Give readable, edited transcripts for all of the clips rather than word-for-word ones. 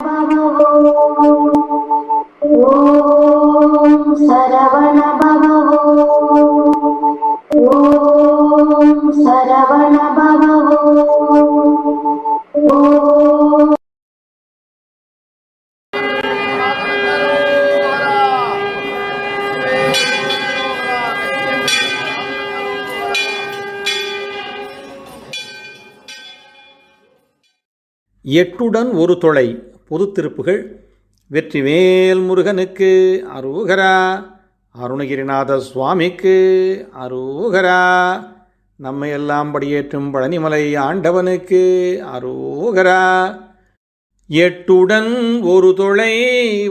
ஓம் சரவண பவ. ஓம் சரவண பவ. ஓம் எட்டுடன் ஒரு தொலை. பொதுத் திருப்புகள். வெற்றிவேல் முருகனுக்கு அரோகரா, அருணகிரிநாத சுவாமிக்கு அரோகரா, நம்மை எல்லாம் படியேற்றும் பழனிமலை ஆண்டவனுக்கு அரோகரா. எட்டுடன் ஒரு தொலை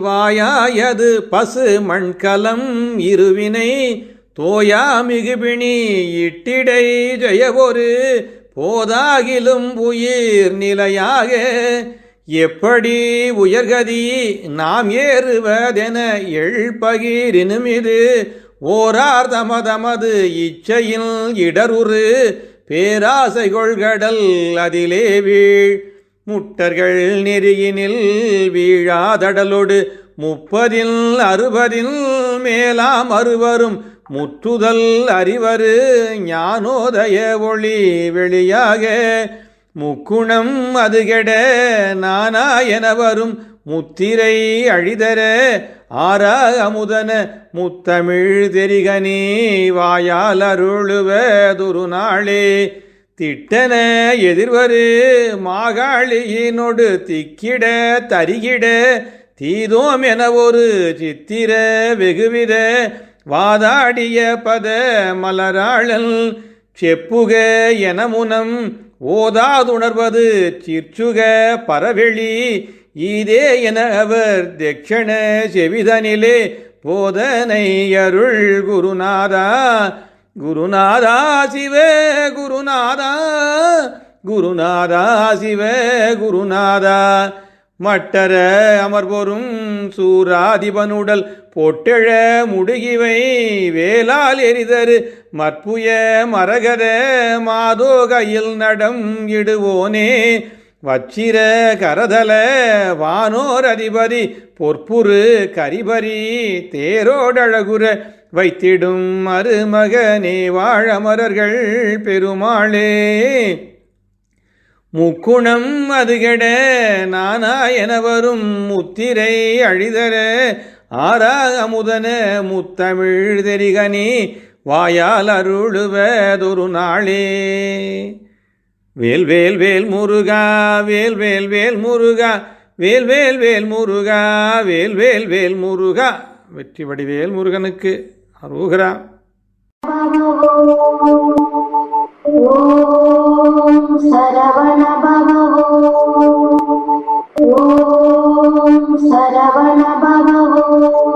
வாயாயது பசு மண்கலம் இருவினை தோயா மிகுபிணி இட்டிடை ஜெயவொரு போதாகிலும் உயிர் நிலையாக எப்படி உயர்கதி நாம் ஏறுவதென எழுப்பகிரினுமிது ஓரார் தமது இச்சையில் இடருறு பேராசை கொள்கடல் அதிலே வீழ் முட்டர்கள் நெறியினில் வீழாதடலோடு 30 மேலாம் அறுவரும் முற்றுதல் அறிவரு ஞானோதய ஒளி வெளியாக முக்குணம் அதுகெட நானா என வரும் முத்திரை அழிதர ஆரா அமுதன முத்தமிழ் தெரிகனி வாயால் அருளுவதொரு நாளே திட்டன எதிர்வரு மாகாளியினொடு திக்கிட தரிகிட தீதோம் என ஒரு சித்திர வெகுவித வாதாடிய பத மலராளல் செப்புக என முனம் ஓதாதுணர்வது சிற்சுக பரவெளி ஈதே என அவர் தட்சண செவிதனிலே போதனை அருள் குருநாதா. குருநாதா சிவ குருநாதா, குருநாதா சிவ குருநாதா. மட்டர அமர்வொரும் சூராதிபனுடல் பொட்டெழ முடுகிவை வேளால் எரிதரு மற்புய மரகத மாதோ கையில் நடம் இடுவோனே வச்சிர கரதல வானோர் அதிபதி பொற்புரு கரிபரி தேரோடழகுற வைத்திடும் மருமகனே வாழமரர்கள் பெருமாளே. முக்குணம் அதுகெட நானா என வரும் முத்திரை அழிதர ஆரா அமுதன முத்தமிழ் தெரிகனி வாயால் அருளுவதொரு நாளே. வேல் வேல் வேல் முருகா, வேல் வேல் வேல் முருகா, வேல் வேல் வேல் முருகா, வேல் வேல் வேல் முருகா. வெற்றி வடிவேல் முருகனுக்கு அரோகரா. ஓம் சரவண பவ. ஓம் சரவண பவ.